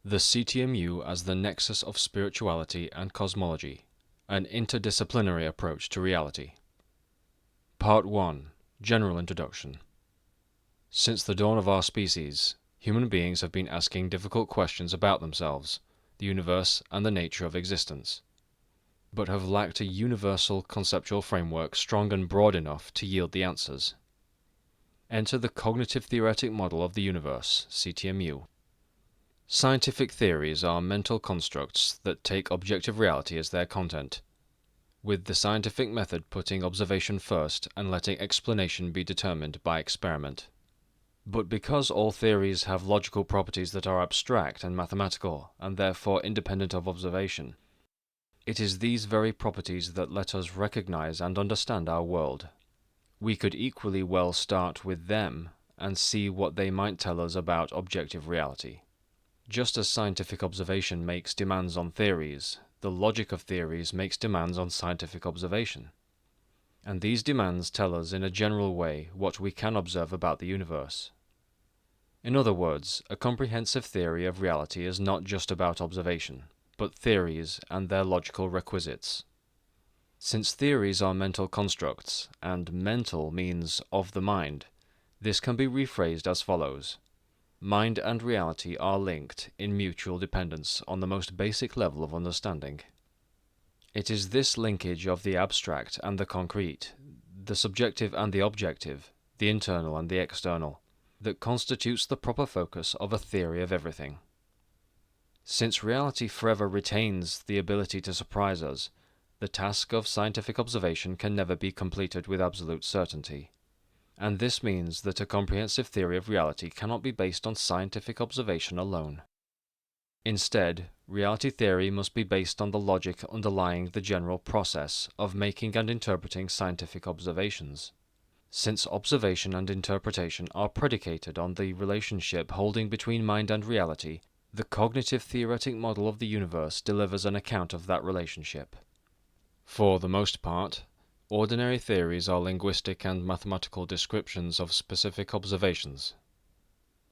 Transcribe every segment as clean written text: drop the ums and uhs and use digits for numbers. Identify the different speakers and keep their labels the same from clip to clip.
Speaker 1: The CTMU as the Nexus of Spirituality and Cosmology, an Interdisciplinary Approach to Reality. Part 1. General Introduction. Since the dawn of our species, human beings have been asking difficult questions about themselves, the universe, and the nature of existence, but have lacked a universal conceptual framework strong and broad enough to yield the answers. Enter the Cognitive Theoretic Model of the Universe, CTMU. Scientific theories are mental constructs that take objective reality as their content, with the scientific method putting observation first and letting explanation be determined by experiment. But because all theories have logical properties that are abstract and mathematical, and therefore independent of observation, it is these very properties that let us recognize and understand our world. We could equally well start with them and see what they might tell us about objective reality. Just as scientific observation makes demands on theories, the logic of theories makes demands on scientific observation. And these demands tell us in a general way what we can observe about the universe. In other words, a comprehensive theory of reality is not just about observation, but theories and their logical requisites. Since theories are mental constructs, and mental means of the mind, this can be rephrased as follows. Mind and reality are linked in mutual dependence on the most basic level of understanding. It is this linkage of the abstract and the concrete, the subjective and the objective, the internal and the external, that constitutes the proper focus of a theory of everything. Since reality forever retains the ability to surprise us, the task of scientific observation can never be completed with absolute certainty. And this means that a comprehensive theory of reality cannot be based on scientific observation alone. Instead, reality theory must be based on the logic underlying the general process of making and interpreting scientific observations. Since observation and interpretation are predicated on the relationship holding between mind and reality, the cognitive theoretic model of the universe delivers an account of that relationship. For the most part, ordinary theories are linguistic and mathematical descriptions of specific observations.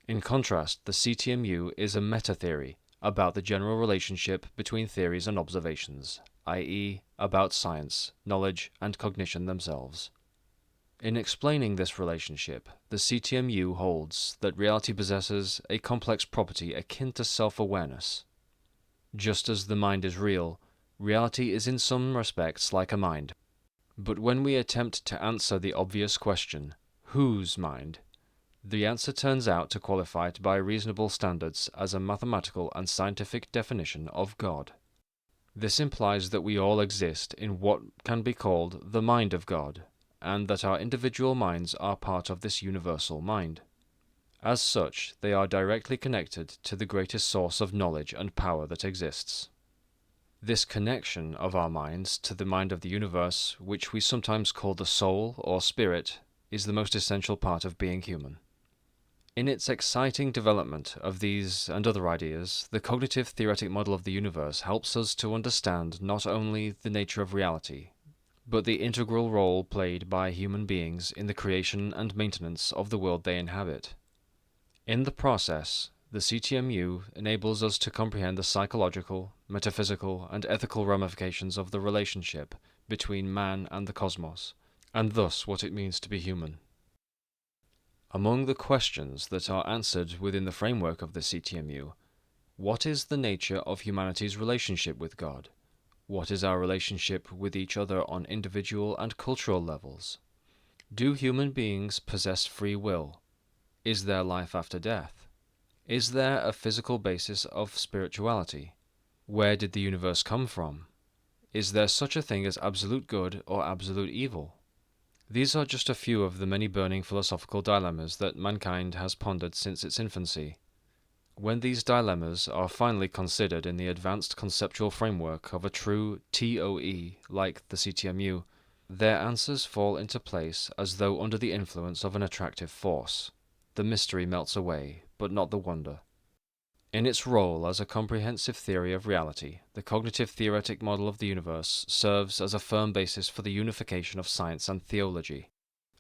Speaker 1: In contrast, the CTMU is a meta-theory about the general relationship between theories and observations, i.e., about science, knowledge, and cognition themselves. In explaining this relationship, the CTMU holds that reality possesses a complex property akin to self-awareness. Just as the mind is real, reality is in some respects like a mind. But when we attempt to answer the obvious question, whose mind, the answer turns out to qualify it by reasonable standards as a mathematical and scientific definition of God. This implies that we all exist in what can be called the mind of God, and that our individual minds are part of this universal mind. As such, they are directly connected to the greatest source of knowledge and power that exists. This connection of our minds to the mind of the universe, which we sometimes call the soul or spirit, is the most essential part of being human. In its exciting development of these and other ideas, the cognitive theoretic model of the universe helps us to understand not only the nature of reality, but the integral role played by human beings in the creation and maintenance of the world they inhabit. In the process, the CTMU enables us to comprehend the psychological, metaphysical, and ethical ramifications of the relationship between man and the cosmos, and thus what it means to be human. Among the questions that are answered within the framework of the CTMU, what is the nature of humanity's relationship with God? What is our relationship with each other on individual and cultural levels? Do human beings possess free will? Is there life after death? Is there a physical basis of spirituality? Where did the universe come from? Is there such a thing as absolute good or absolute evil? These are just a few of the many burning philosophical dilemmas that mankind has pondered since its infancy. When these dilemmas are finally considered in the advanced conceptual framework of a true TOE like the CTMU, their answers fall into place as though under the influence of an attractive force. The mystery melts away, but not the wonder. In its role as a comprehensive theory of reality, the cognitive theoretic model of the universe serves as a firm basis for the unification of science and theology,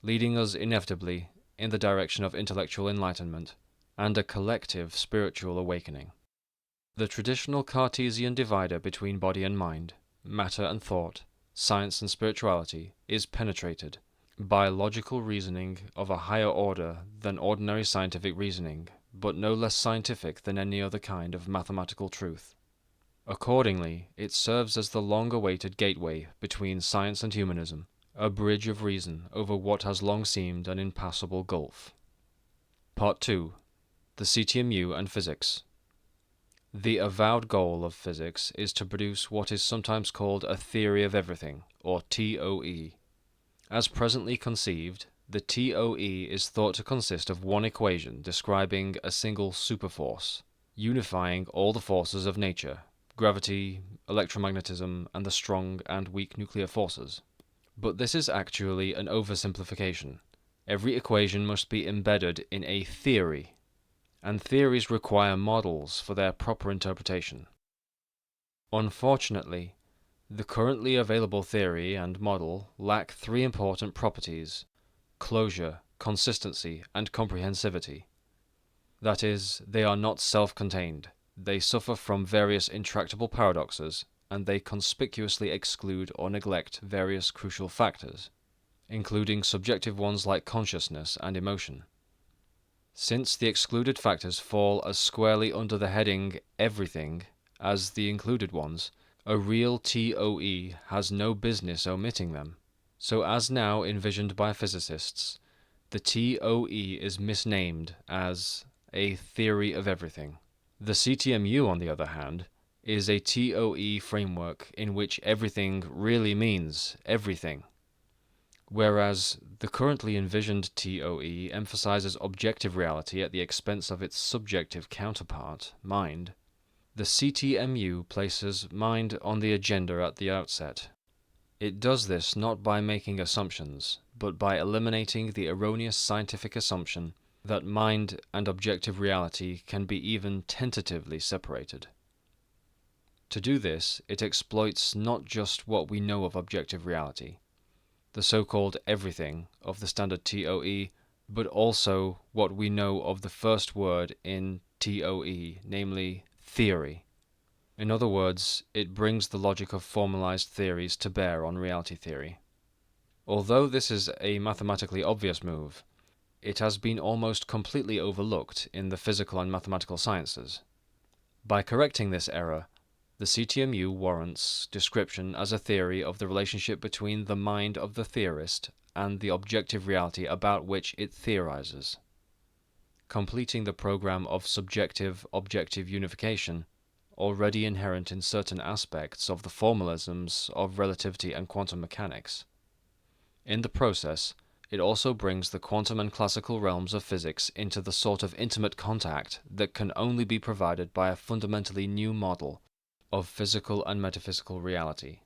Speaker 1: leading us inevitably in the direction of intellectual enlightenment and a collective spiritual awakening. The traditional Cartesian divider between body and mind, matter and thought, science and spirituality, is penetrated by logical reasoning of a higher order than ordinary scientific reasoning, but no less scientific than any other kind of mathematical truth. Accordingly, it serves as the long-awaited gateway between science and humanism, a bridge of reason over what has long seemed an impassable gulf. Part 2. The CTMU and Physics. The avowed goal of physics is to produce what is sometimes called a theory of everything, or TOE. As presently conceived, the TOE is thought to consist of one equation describing a single superforce, unifying all the forces of nature, gravity, electromagnetism, and the strong and weak nuclear forces. But this is actually an oversimplification. Every equation must be embedded in a theory, and theories require models for their proper interpretation. Unfortunately, the currently available theory and model lack three important properties: closure, consistency, and comprehensivity. That is, they are not self-contained, they suffer from various intractable paradoxes, and they conspicuously exclude or neglect various crucial factors, including subjective ones like consciousness and emotion. Since the excluded factors fall as squarely under the heading everything as the included ones, a real TOE has no business omitting them. So as now envisioned by physicists, the TOE is misnamed as a theory of everything. The CTMU, on the other hand, is a TOE framework in which everything really means everything. Whereas the currently envisioned TOE emphasizes objective reality at the expense of its subjective counterpart, mind, the CTMU places mind on the agenda at the outset. It does this not by making assumptions, but by eliminating the erroneous scientific assumption that mind and objective reality can be even tentatively separated. To do this, it exploits not just what we know of objective reality, the so-called everything of the standard TOE, but also what we know of the first word in TOE, namely theory. In other words, it brings the logic of formalized theories to bear on reality theory. Although this is a mathematically obvious move, it has been almost completely overlooked in the physical and mathematical sciences. By correcting this error, the CTMU warrants description as a theory of the relationship between the mind of the theorist and the objective reality about which it theorizes, completing the program of subjective-objective unification already inherent in certain aspects of the formalisms of relativity and quantum mechanics. In the process, it also brings the quantum and classical realms of physics into the sort of intimate contact that can only be provided by a fundamentally new model of physical and metaphysical reality,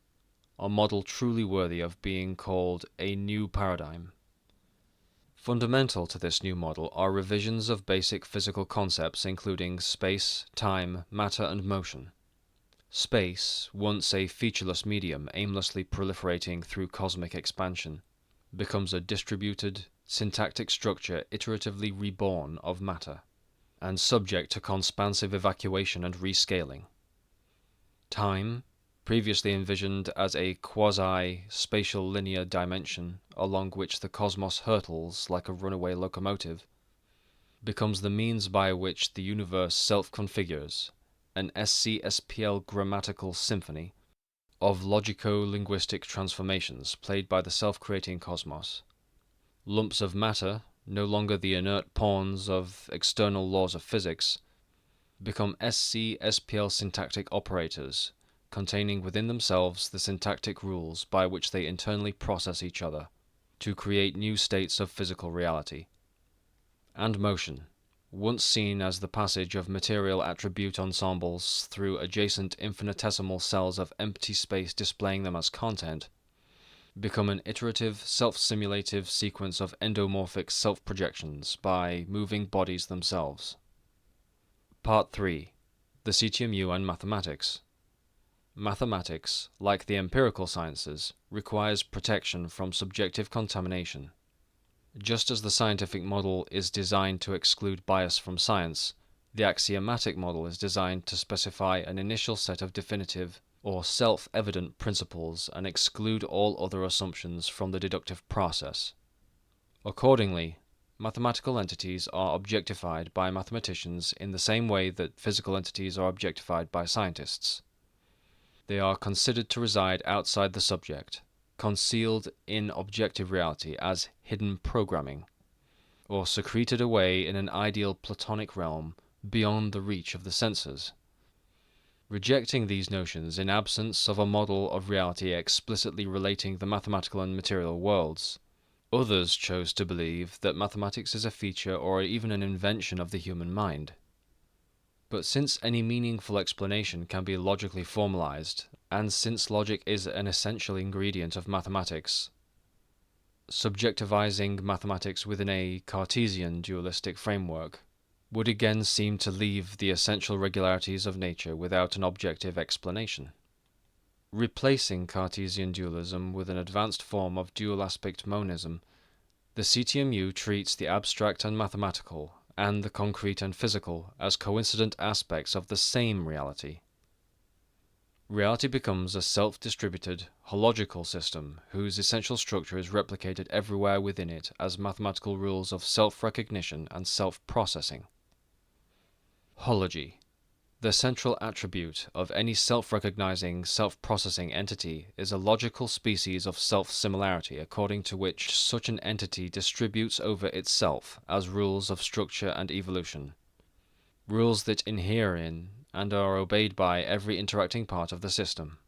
Speaker 1: a model truly worthy of being called a new paradigm. Fundamental to this new model are revisions of basic physical concepts including space, time, matter, and motion. Space, once a featureless medium aimlessly proliferating through cosmic expansion, becomes a distributed, syntactic structure iteratively reborn of matter, and subject to conspansive evacuation and rescaling. Time, previously envisioned as a quasi-spatial linear dimension along which the cosmos hurtles like a runaway locomotive, becomes the means by which the universe self-configures, an SCSPL grammatical symphony of logico-linguistic transformations played by the self-creating cosmos. Lumps of matter, no longer the inert pawns of external laws of physics, become SCSPL syntactic operators, containing within themselves the syntactic rules by which they internally process each other, to create new states of physical reality. And motion, once seen as the passage of material attribute ensembles through adjacent infinitesimal cells of empty space displaying them as content, become an iterative, self-simulative sequence of endomorphic self-projections by moving bodies themselves. Part 3. The CTMU and Mathematics. Mathematics, like the empirical sciences, requires protection from subjective contamination. Just as the scientific model is designed to exclude bias from science, The axiomatic model is designed to specify an initial set of definitive or self-evident principles and exclude all other assumptions from the deductive process. Accordingly, mathematical entities are objectified by mathematicians in the same way that physical entities are objectified by scientists. They are considered to reside outside the subject, concealed in objective reality as hidden programming, or secreted away in an ideal Platonic realm beyond the reach of the senses. Rejecting these notions in absence of a model of reality explicitly relating the mathematical and material worlds, others chose to believe that mathematics is a feature or even an invention of the human mind. But since any meaningful explanation can be logically formalized, and since logic is an essential ingredient of mathematics, subjectivizing mathematics within a Cartesian dualistic framework would again seem to leave the essential regularities of nature without an objective explanation. Replacing Cartesian dualism with an advanced form of dual-aspect monism, the CTMU treats the abstract and mathematical, and the concrete and physical, as coincident aspects of the same reality. Reality becomes a self-distributed, hological system whose essential structure is replicated everywhere within it as mathematical rules of self-recognition and self-processing. Hology. The central attribute of any self-recognizing, self-processing entity is a logical species of self-similarity according to which such an entity distributes over itself as rules of structure and evolution, rules that inhere in and are obeyed by every interacting part of the system.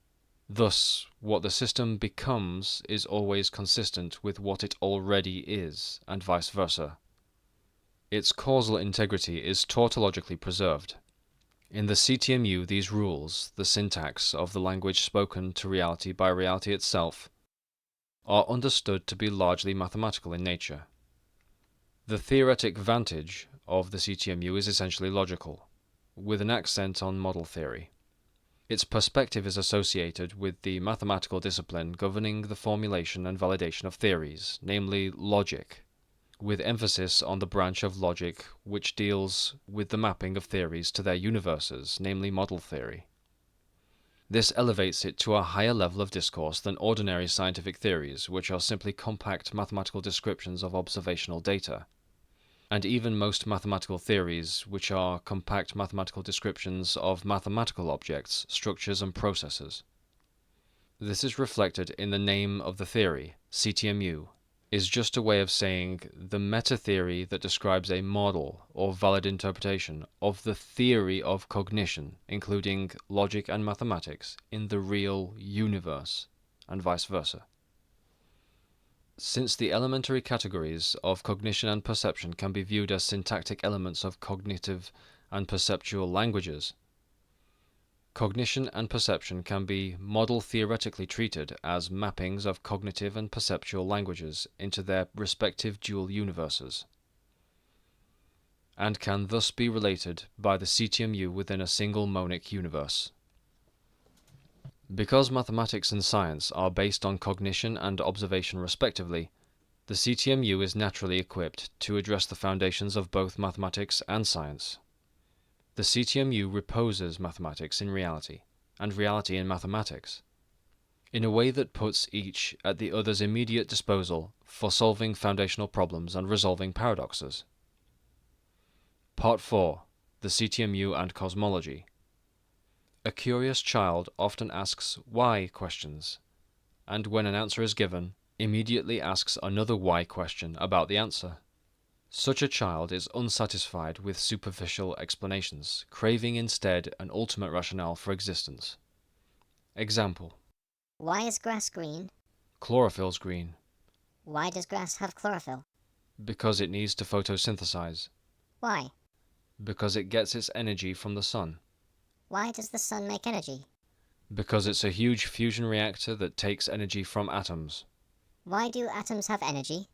Speaker 1: Thus, what the system becomes is always consistent with what it already is, and vice versa. Its causal integrity is tautologically preserved. In the CTMU, these rules, the syntax of the language spoken to reality by reality itself, are understood to be largely mathematical in nature. The theoretic vantage of the CTMU is essentially logical, with an accent on model theory. Its perspective is associated with the mathematical discipline governing the formulation and validation of theories, namely logic, with emphasis on the branch of logic which deals with the mapping of theories to their universes, namely model theory. This elevates it to a higher level of discourse than ordinary scientific theories, which are simply compact mathematical descriptions of observational data, and even most mathematical theories, which are compact mathematical descriptions of mathematical objects, structures, and processes. This is reflected in the name of the theory, CTMU, is just a way of saying the meta-theory that describes a model or valid interpretation of the theory of cognition, including logic and mathematics, in the real universe, and vice versa. Since the elementary categories of cognition and perception can be viewed as syntactic elements of cognitive and perceptual languages, cognition and perception can be model-theoretically treated as mappings of cognitive and perceptual languages into their respective dual universes, and can thus be related by the CTMU within a single monic universe. Because mathematics and science are based on cognition and observation respectively, the CTMU is naturally equipped to address the foundations of both mathematics and science. The CTMU reposes mathematics in reality, and reality in mathematics, in a way that puts each at the other's immediate disposal for solving foundational problems and resolving paradoxes. Part 4. The CTMU and Cosmology. A curious child often asks why questions, and when an answer is given, immediately asks another why question about the answer. Such a child is unsatisfied with superficial explanations, craving instead an ultimate rationale for existence. Example:
Speaker 2: Why is grass green?
Speaker 1: Chlorophyll's green.
Speaker 2: Why does grass have chlorophyll?
Speaker 1: Because it needs to photosynthesize.
Speaker 2: Why?
Speaker 1: Because it gets its energy from the sun.
Speaker 2: Why does the sun make energy?
Speaker 1: Because it's a huge fusion reactor that takes energy from atoms.
Speaker 2: Why do atoms have energy?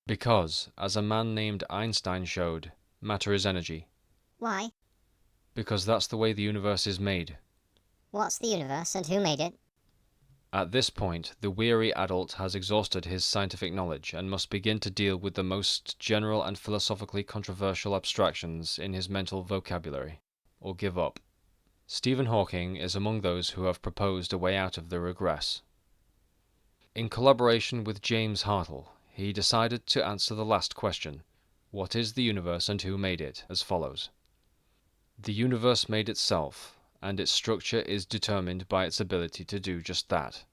Speaker 1: Because, as a man named Einstein showed, matter is energy.
Speaker 2: Why?
Speaker 1: Because that's the way the universe is made.
Speaker 2: What's the universe and who made it?
Speaker 1: At this point, the weary adult has exhausted his scientific knowledge and must begin to deal with the most general and philosophically controversial abstractions in his mental vocabulary, or give up. Stephen Hawking is among those who have proposed a way out of the regress. In collaboration with James Hartle, he decided to answer the last question, what is the universe and who made it, as follows. The universe made itself, and its structure is determined by its ability to do just that.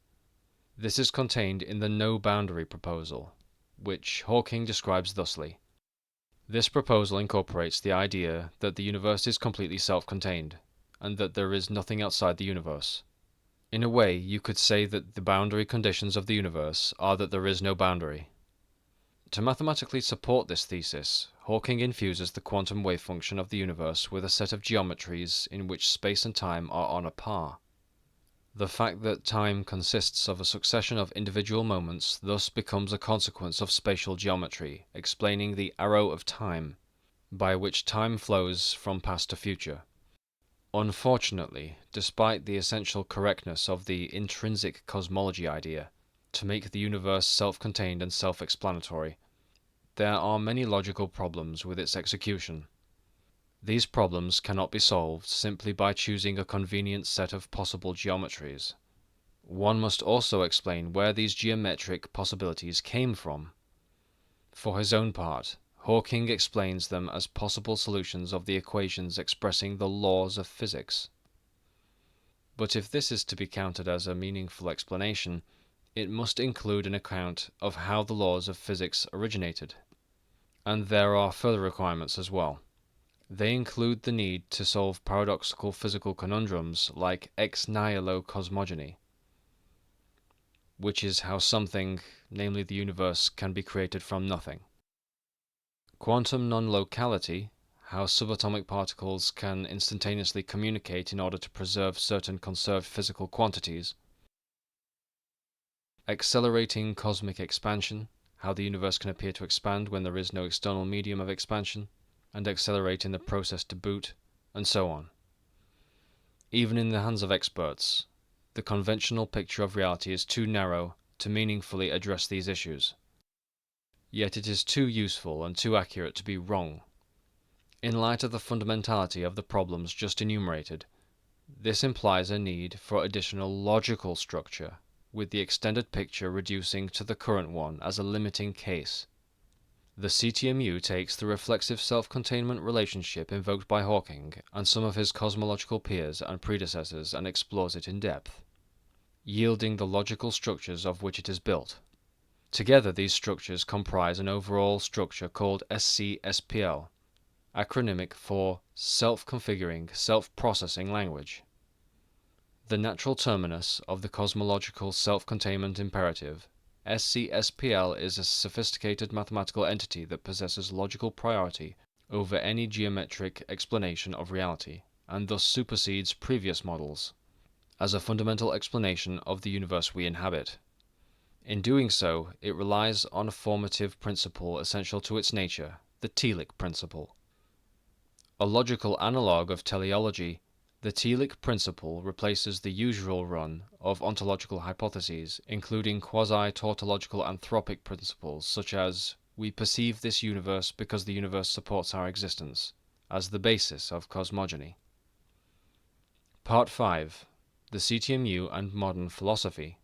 Speaker 1: This is contained in the no-boundary proposal, which Hawking describes thusly. This proposal incorporates the idea that the universe is completely self-contained, and that there is nothing outside the universe. In a way, you could say that the boundary conditions of the universe are that there is no boundary. To mathematically support this thesis, Hawking infuses the quantum wave function of the universe with a set of geometries in which space and time are on a par. The fact that time consists of a succession of individual moments thus becomes a consequence of spatial geometry, explaining the arrow of time, by which time flows from past to future. Unfortunately, despite the essential correctness of the intrinsic cosmology idea, to make the universe self-contained and self-explanatory, there are many logical problems with its execution. These problems cannot be solved simply by choosing a convenient set of possible geometries. One must also explain where these geometric possibilities came from. For his own part, Hawking explains them as possible solutions of the equations expressing the laws of physics. But if this is to be counted as a meaningful explanation, it must include an account of how the laws of physics originated. And there are further requirements as well. They include the need to solve paradoxical physical conundrums like ex nihilo cosmogony, which is how something, namely the universe, can be created from nothing. Quantum non-locality, how subatomic particles can instantaneously communicate in order to preserve certain conserved physical quantities. Accelerating cosmic expansion, how the universe can appear to expand when there is no external medium of expansion, and accelerate in the process to boot, and so on. Even in the hands of experts, the conventional picture of reality is too narrow to meaningfully address these issues. Yet it is too useful and too accurate to be wrong. In light of the fundamentality of the problems just enumerated, this implies a need for additional logical structure, with the extended picture reducing to the current one as a limiting case. The CTMU takes the reflexive self-containment relationship invoked by Hawking and some of his cosmological peers and predecessors and explores it in depth, yielding the logical structures of which it is built. Together, these structures comprise an overall structure called SC-SPL, acronymic for Self-Configuring, Self-Processing Language. The natural terminus of the cosmological self-containment imperative, SC-SPL is a sophisticated mathematical entity that possesses logical priority over any geometric explanation of reality, and thus supersedes previous models, as a fundamental explanation of the universe we inhabit. In doing so, it relies on a formative principle essential to its nature, the telic principle. A logical analogue of teleology, the telic principle replaces the usual run of ontological hypotheses, including quasi-tautological anthropic principles such as we perceive this universe because the universe supports our existence, as the basis of cosmogony. Part 5. The CTMU and Modern Philosophy.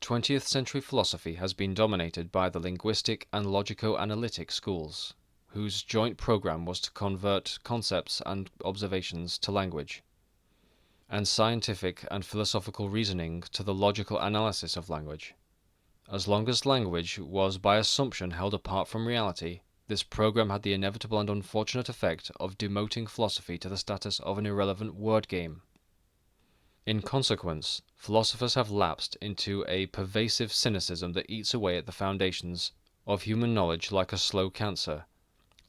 Speaker 1: 20th century philosophy has been dominated by the linguistic and logico-analytic schools, whose joint program was to convert concepts and observations to language, and scientific and philosophical reasoning to the logical analysis of language. As long as language was by assumption held apart from reality, this program had the inevitable and unfortunate effect of demoting philosophy to the status of an irrelevant word game. In consequence, philosophers have lapsed into a pervasive cynicism that eats away at the foundations of human knowledge like a slow cancer,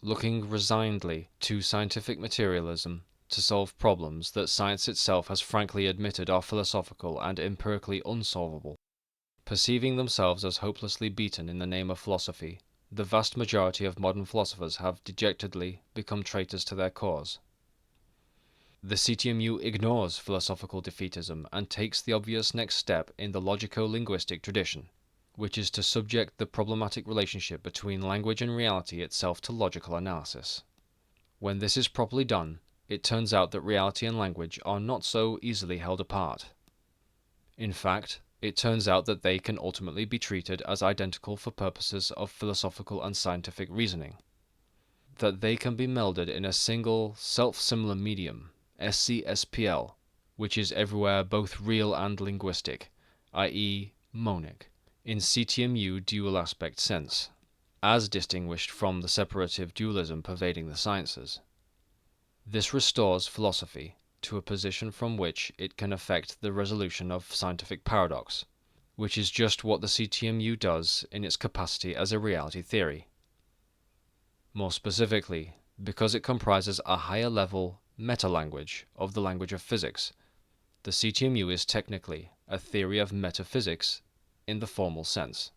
Speaker 1: looking resignedly to scientific materialism to solve problems that science itself has frankly admitted are philosophical and empirically unsolvable. Perceiving themselves as hopelessly beaten in the name of philosophy, the vast majority of modern philosophers have dejectedly become traitors to their cause. The CTMU ignores philosophical defeatism and takes the obvious next step in the logico-linguistic tradition, which is to subject the problematic relationship between language and reality itself to logical analysis. When this is properly done, it turns out that reality and language are not so easily held apart. In fact, it turns out that they can ultimately be treated as identical for purposes of philosophical and scientific reasoning, that they can be melded in a single self-similar medium, SCSPL, which is everywhere both real and linguistic, i.e. monic, in CTMU dual aspect sense, as distinguished from the separative dualism pervading the sciences. This restores philosophy to a position from which it can affect the resolution of scientific paradox, which is just what the CTMU does in its capacity as a reality theory. More specifically, because it comprises a higher level meta-language of the language of physics, the CTMU is technically a theory of metaphysics in the formal sense.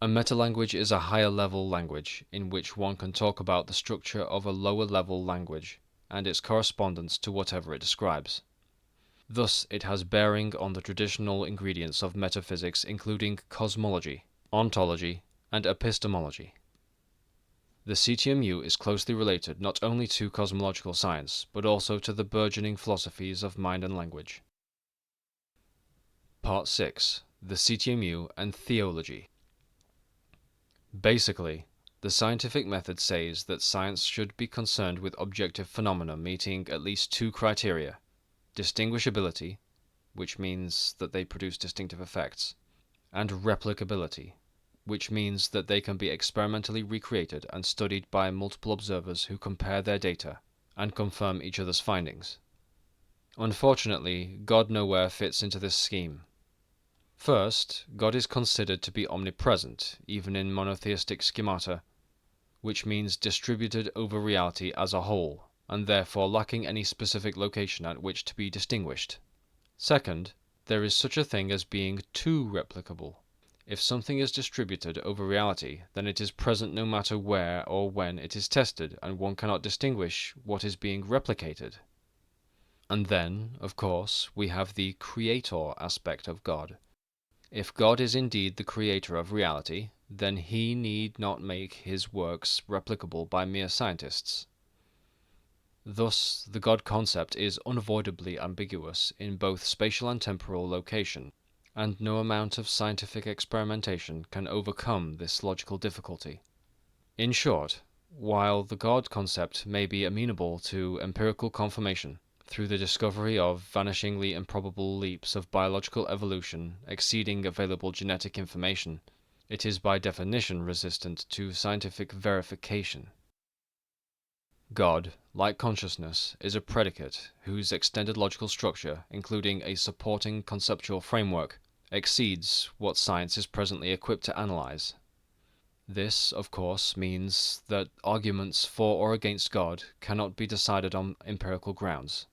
Speaker 1: A meta-language is a higher level language in which one can talk about the structure of a lower level language and its correspondence to whatever it describes. Thus, it has bearing on the traditional ingredients of metaphysics, including cosmology, ontology, and epistemology. The CTMU is closely related not only to cosmological science, but also to the burgeoning philosophies of mind and language. Part 6. The CTMU and Theology. Basically, the scientific method says that science should be concerned with objective phenomena meeting at least two criteria: distinguishability, which means that they produce distinctive effects, and replicability, which means that they can be experimentally recreated and studied by multiple observers who compare their data and confirm each other's findings. Unfortunately, God nowhere fits into this scheme. First, God is considered to be omnipresent, even in monotheistic schemata, which means distributed over reality as a whole, and therefore lacking any specific location at which to be distinguished. Second, there is such a thing as being too replicable. If something is distributed over reality, then it is present no matter where or when it is tested, and one cannot distinguish what is being replicated. And then, of course, we have the creator aspect of God. If God is indeed the creator of reality, then he need not make his works replicable by mere scientists. Thus, the God concept is unavoidably ambiguous in both spatial and temporal location, and no amount of scientific experimentation can overcome this logical difficulty. In short, while the God concept may be amenable to empirical confirmation, through the discovery of vanishingly improbable leaps of biological evolution exceeding available genetic information, it is by definition resistant to scientific verification. God, like consciousness, is a predicate whose extended logical structure, including a supporting conceptual framework, exceeds what science is presently equipped to analyze. This, of course, means that arguments for or against God cannot be decided on empirical grounds,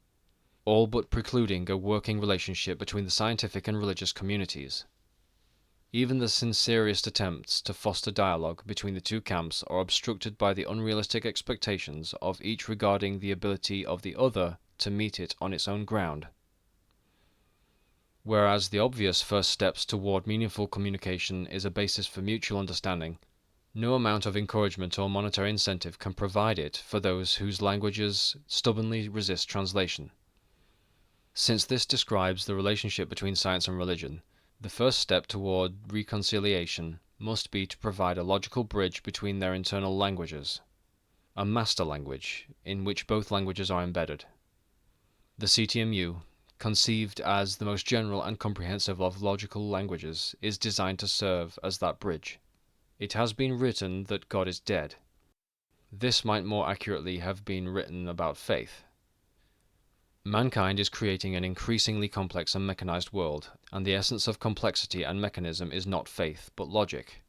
Speaker 1: all but precluding a working relationship between the scientific and religious communities. Even the sincerest attempts to foster dialogue between the two camps are obstructed by the unrealistic expectations of each regarding the ability of the other to meet it on its own ground. Whereas the obvious first steps toward meaningful communication is a basis for mutual understanding, no amount of encouragement or monetary incentive can provide it for those whose languages stubbornly resist translation. Since this describes the relationship between science and religion, the first step toward reconciliation must be to provide a logical bridge between their internal languages, a master language in which both languages are embedded. The CTMU, conceived as the most general and comprehensive of logical languages, is designed to serve as that bridge. It has been written that God is dead. This might more accurately have been written about faith. Mankind is creating an increasingly complex and mechanized world, and the essence of complexity and mechanism is not faith, but logic.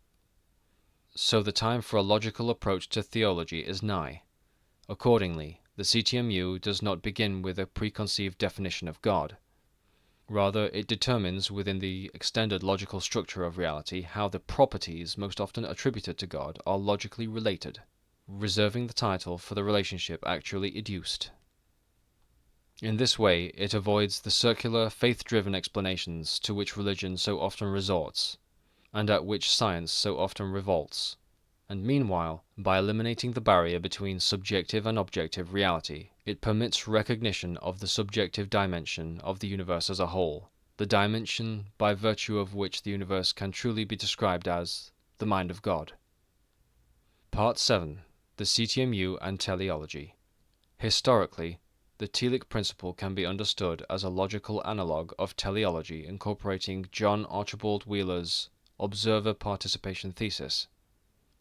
Speaker 1: So the time for a logical approach to theology is nigh. Accordingly, the CTMU does not begin with a preconceived definition of God. Rather, it determines within the extended logical structure of reality how the properties most often attributed to God are logically related, reserving the title for the relationship actually educed. In this way, it avoids the circular, faith-driven explanations to which religion so often resorts, and at which science so often revolts. And meanwhile, by eliminating the barrier between subjective and objective reality, it permits recognition of the subjective dimension of the universe as a whole, the dimension by virtue of which the universe can truly be described as the mind of God. Part 7. The CTMU and Teleology. Historically, the telic principle can be understood as a logical analogue of teleology incorporating John Archibald Wheeler's observer participation thesis.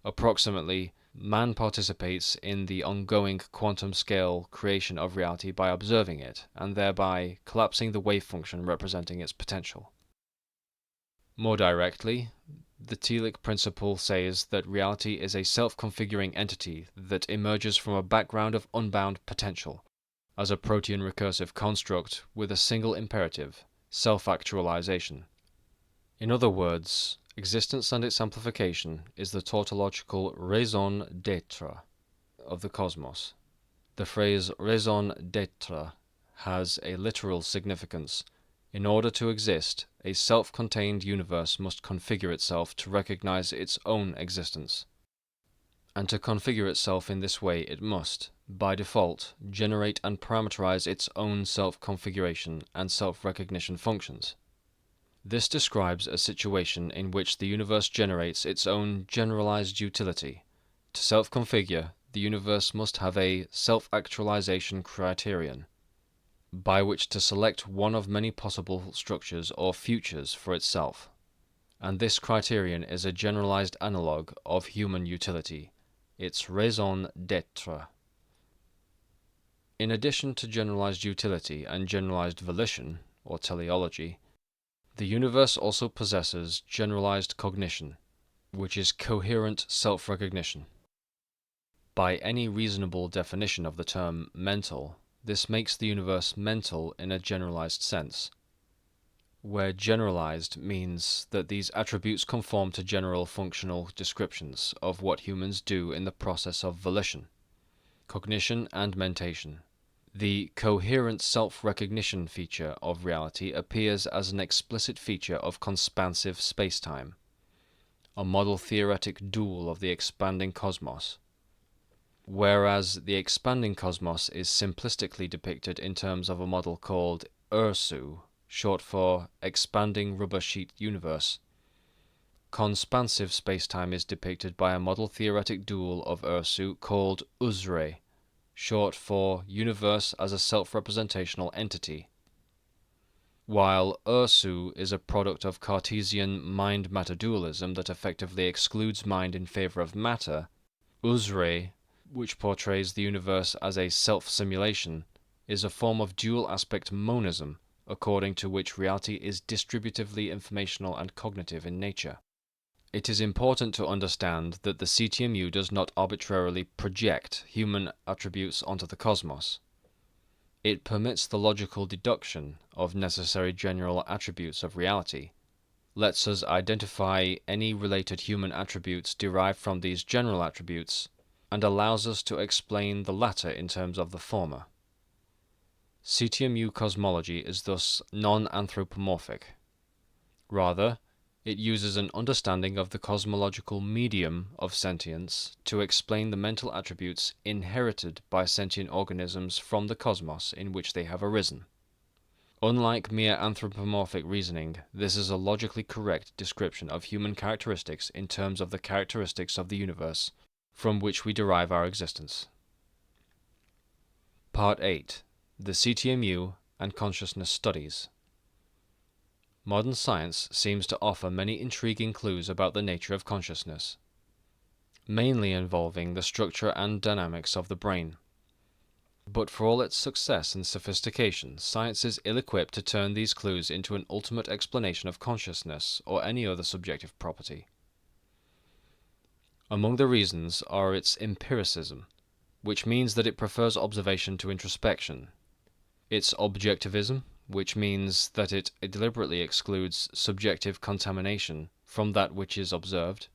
Speaker 1: Approximately, man participates in the ongoing quantum scale creation of reality by observing it, and thereby collapsing the wave function representing its potential. More directly, the telic principle says that reality is a self-configuring entity that emerges from a background of unbound potential, as a protean recursive construct with a single imperative, self-actualization. In other words, existence and its amplification is the tautological raison d'être of the cosmos. The phrase raison d'être has a literal significance. In order to exist, a self-contained universe must configure itself to recognize its own existence. And to configure itself in this way, it must, by default, generate and parameterize its own self-configuration and self-recognition functions. This describes a situation in which the universe generates its own generalized utility. To self-configure, the universe must have a self-actualization criterion, by which to select one of many possible structures or futures for itself. And this criterion is a generalized analogue of human utility, its raison d'être. In addition to generalized utility and generalized volition, or teleology, the universe also possesses generalized cognition, which is coherent self-recognition. By any reasonable definition of the term mental, this makes the universe mental in a generalized sense, where generalized means that these attributes conform to general functional descriptions of what humans do in the process of volition, cognition, and mentation. The coherent self-recognition feature of reality appears as an explicit feature of conspansive spacetime, a model-theoretic dual of the expanding cosmos, whereas the expanding cosmos is simplistically depicted in terms of a model called Ursu, short for Expanding Rubber Sheet Universe. Conspansive spacetime is depicted by a model-theoretic dual of Ursu called Uzre, short for Universe as a Self-Representational Entity. While Ursu is a product of Cartesian mind-matter dualism that effectively excludes mind in favor of matter, Uzre, which portrays the universe as a self-simulation, is a form of dual-aspect monism, according to which reality is distributively informational and cognitive in nature. It is important to understand that the CTMU does not arbitrarily project human attributes onto the cosmos. It permits the logical deduction of necessary general attributes of reality, lets us identify any related human attributes derived from these general attributes, and allows us to explain the latter in terms of the former. CTMU cosmology is thus non-anthropomorphic. Rather, it uses an understanding of the cosmological medium of sentience to explain the mental attributes inherited by sentient organisms from the cosmos in which they have arisen. Unlike mere anthropomorphic reasoning, this is a logically correct description of human characteristics in terms of the characteristics of the universe from which we derive our existence. Part 8. The CTMU and Consciousness Studies. Modern science seems to offer many intriguing clues about the nature of consciousness, mainly involving the structure and dynamics of the brain. But for all its success and sophistication, science is ill-equipped to turn these clues into an ultimate explanation of consciousness or any other subjective property. Among the reasons are its empiricism, which means that it prefers observation to introspection, its objectivism, which means that it deliberately excludes subjective contamination from that which is observed,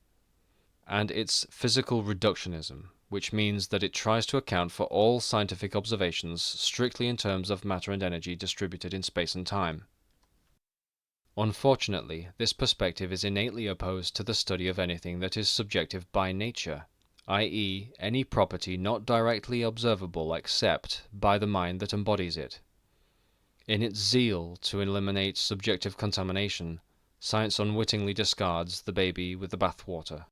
Speaker 1: and its physical reductionism, which means that it tries to account for all scientific observations strictly in terms of matter and energy distributed in space and time. Unfortunately, this perspective is innately opposed to the study of anything that is subjective by nature, i.e., any property not directly observable except by the mind that embodies it. In its zeal to eliminate subjective contamination, science unwittingly discards the baby with the bathwater.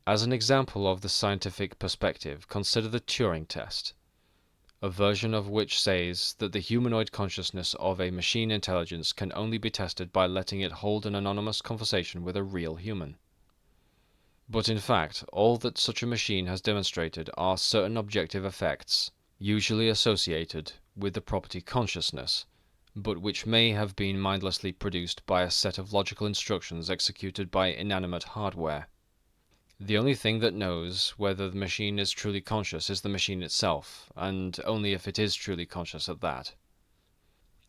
Speaker 1: As an example of the scientific perspective, consider the Turing test, a version of which says that the humanoid consciousness of a machine intelligence can only be tested by letting it hold an anonymous conversation with a real human. But in fact, all that such a machine has demonstrated are certain objective effects, usually associated with the property consciousness, but which may have been mindlessly produced by a set of logical instructions executed by inanimate hardware. The only thing that knows whether the machine is truly conscious is the machine itself, and only if it is truly conscious at that.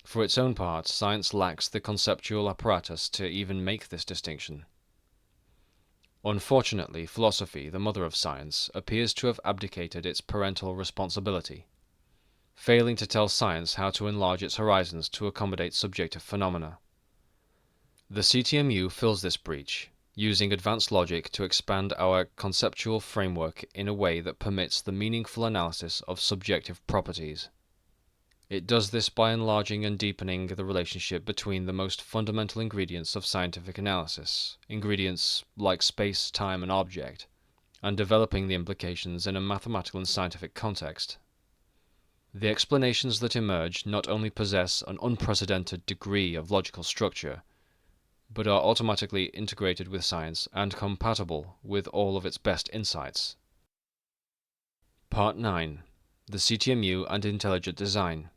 Speaker 1: For its own part, science lacks the conceptual apparatus to even make this distinction. Unfortunately, philosophy, the mother of science, appears to have abdicated its parental responsibility, failing to tell science how to enlarge its horizons to accommodate subjective phenomena. The CTMU fills this breach, using advanced logic to expand our conceptual framework in a way that permits the meaningful analysis of subjective properties. It does this by enlarging and deepening the relationship between the most fundamental ingredients of scientific analysis, ingredients like space, time, and object, and developing the implications in a mathematical and scientific context. The explanations that emerge not only possess an unprecedented degree of logical structure, but are automatically integrated with science and compatible with all of its best insights. Part 9. The CTMU and Intelligent Design.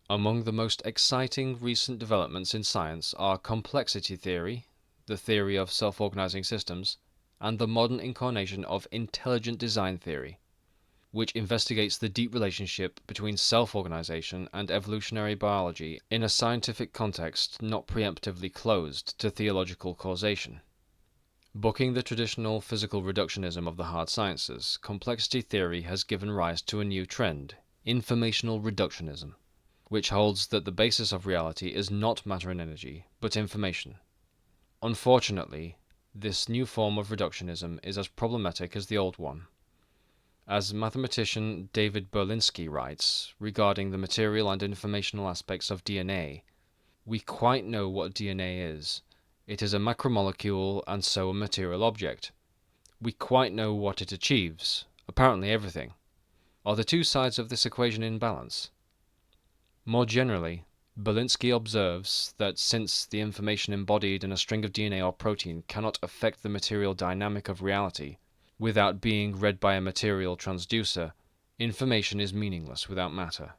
Speaker 1: Among the most exciting recent developments in science are complexity theory, the theory of self-organizing systems, and the modern incarnation of intelligent design theory, which investigates the deep relationship between self-organization and evolutionary biology in a scientific context not preemptively closed to theological causation. Bucking the traditional physical reductionism of the hard sciences, complexity theory has given rise to a new trend, informational reductionism, which holds that the basis of reality is not matter and energy, but information. Unfortunately, this new form of reductionism is as problematic as the old one. As mathematician David Berlinski writes regarding the material and informational aspects of DNA, we quite know what DNA is. It is a macromolecule and so a material object. We quite know what it achieves, apparently everything. Are the two sides of this equation in balance? More generally, Berlinski observes that since the information embodied in a string of DNA or protein cannot affect the material dynamic of reality, without being read by a material transducer, information is meaningless without matter.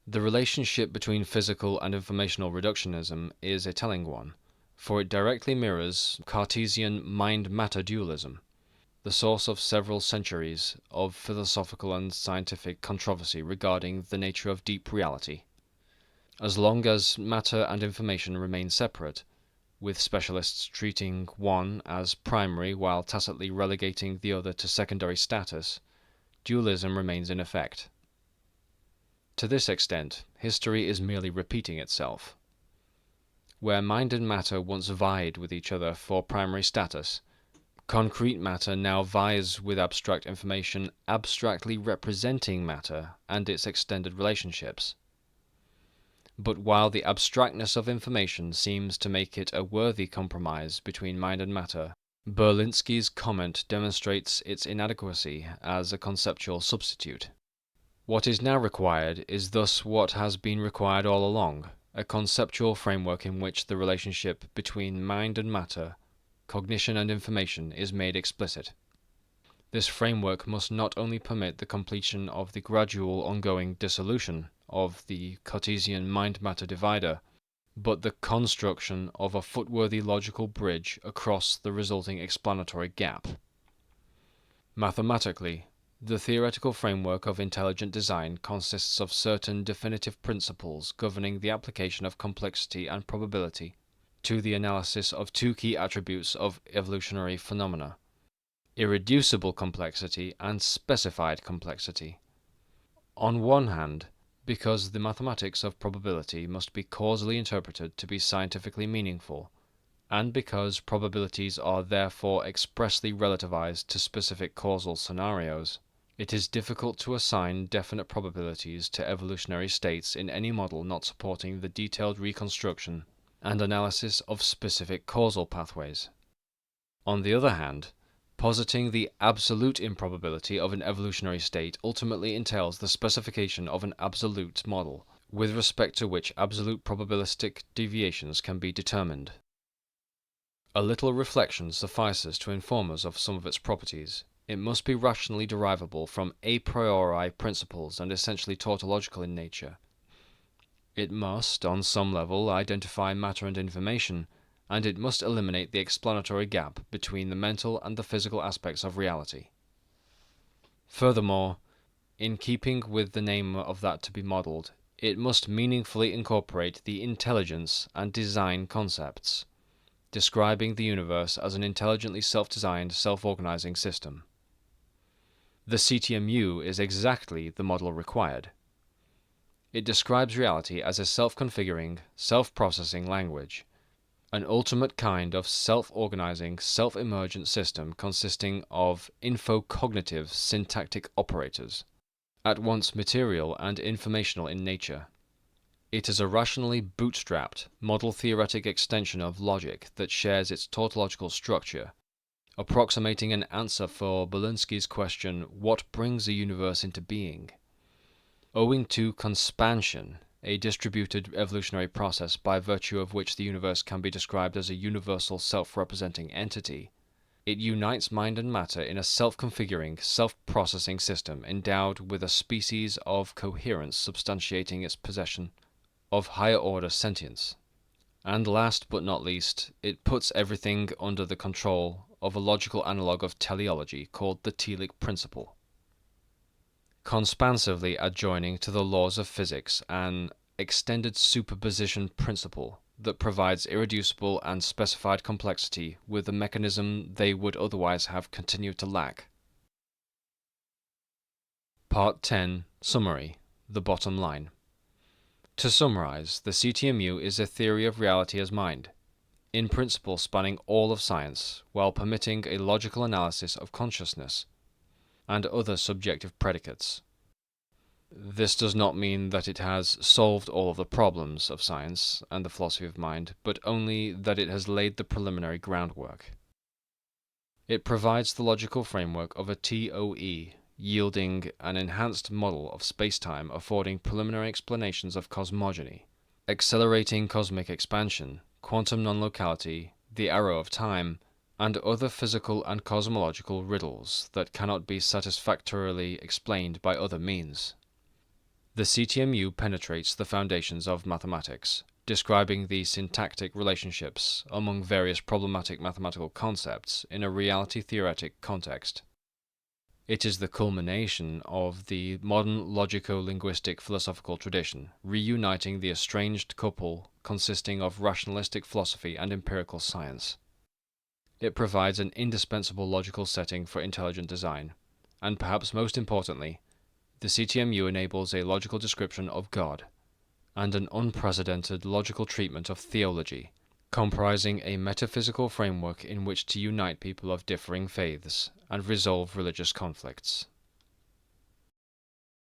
Speaker 1: The relationship between physical and informational reductionism is a telling one, for it directly mirrors Cartesian mind-matter dualism, the source of several centuries of philosophical and scientific controversy regarding the nature of deep reality. As long as matter and information remain separate, with specialists treating one as primary while tacitly relegating the other to secondary status, dualism remains in effect. To this extent, history is merely repeating itself. Where mind and matter once vied with each other for primary status, concrete matter now vies with abstract information abstractly representing matter and its extended relationships. But while the abstractness of information seems to make it a worthy compromise between mind and matter, Berlinski's comment demonstrates its inadequacy as a conceptual substitute. What is now required is thus what has been required all along, a conceptual framework in which the relationship between mind and matter, cognition and information is made explicit. This framework must not only permit the completion of the gradual ongoing dissolution of the Cartesian mind-matter divider, but the construction of a footworthy logical bridge across the resulting explanatory gap. Mathematically, the theoretical framework of intelligent design consists of certain definitive principles governing the application of complexity and probability to the analysis of two key attributes of evolutionary phenomena: irreducible complexity, and specified complexity. On one hand, because the mathematics of probability must be causally interpreted to be scientifically meaningful, and because probabilities are therefore expressly relativized to specific causal scenarios, it is difficult to assign definite probabilities to evolutionary states in any model not supporting the detailed reconstruction and analysis of specific causal pathways. On the other hand, positing the absolute improbability of an evolutionary state ultimately entails the specification of an absolute model, with respect to which absolute probabilistic deviations can be determined. A little reflection suffices to inform us of some of its properties. It must be rationally derivable from a priori principles and essentially tautological in nature. It must, on some level, identify matter and information, and it must eliminate the explanatory gap between the mental and the physical aspects of reality. Furthermore, in keeping with the name of that to be modelled, it must meaningfully incorporate the intelligence and design concepts, describing the universe as an intelligently self-designed, self-organizing system. The CTMU is exactly the model required. It describes reality as a self-configuring, self-processing language, an ultimate kind of self-organizing, self-emergent system consisting of infocognitive syntactic operators, at once material and informational in nature. It is a rationally bootstrapped, model-theoretic extension of logic that shares its tautological structure, approximating an answer for Belinsky's question, "What brings a universe into being?" Owing to conspansion, a distributed evolutionary process by virtue of which the universe can be described as a universal self-representing entity, it unites mind and matter in a self-configuring, self-processing system endowed with a species of coherence substantiating its possession of higher-order sentience. And last but not least, it puts everything under the control of a logical analogue of teleology called the telic principle, conspansively adjoining to the laws of physics an extended superposition principle that provides irreducible and specified complexity with a mechanism they would otherwise have continued to lack. Part 10. Summary. The bottom line. To summarize, the CTMU is a theory of reality as mind, in principle spanning all of science, while permitting a logical analysis of consciousness and other subjective predicates. This does not mean that it has solved all of the problems of science and the philosophy of mind, but only that it has laid the preliminary groundwork. It provides the logical framework of a TOE, yielding an enhanced model of spacetime affording preliminary explanations of cosmogony, accelerating cosmic expansion, quantum non-locality, the arrow of time, and other physical and cosmological riddles that cannot be satisfactorily explained by other means. The CTMU penetrates the foundations of mathematics, describing the syntactic relationships among various problematic mathematical concepts in a reality-theoretic context. It is the culmination of the modern logico-linguistic philosophical tradition, reuniting the estranged couple consisting of rationalistic philosophy and empirical science. It provides an indispensable logical setting for intelligent design, and perhaps most importantly, the CTMU enables a logical description of God, and an unprecedented logical treatment of theology, comprising a metaphysical framework in which to unite people of differing faiths and resolve religious conflicts.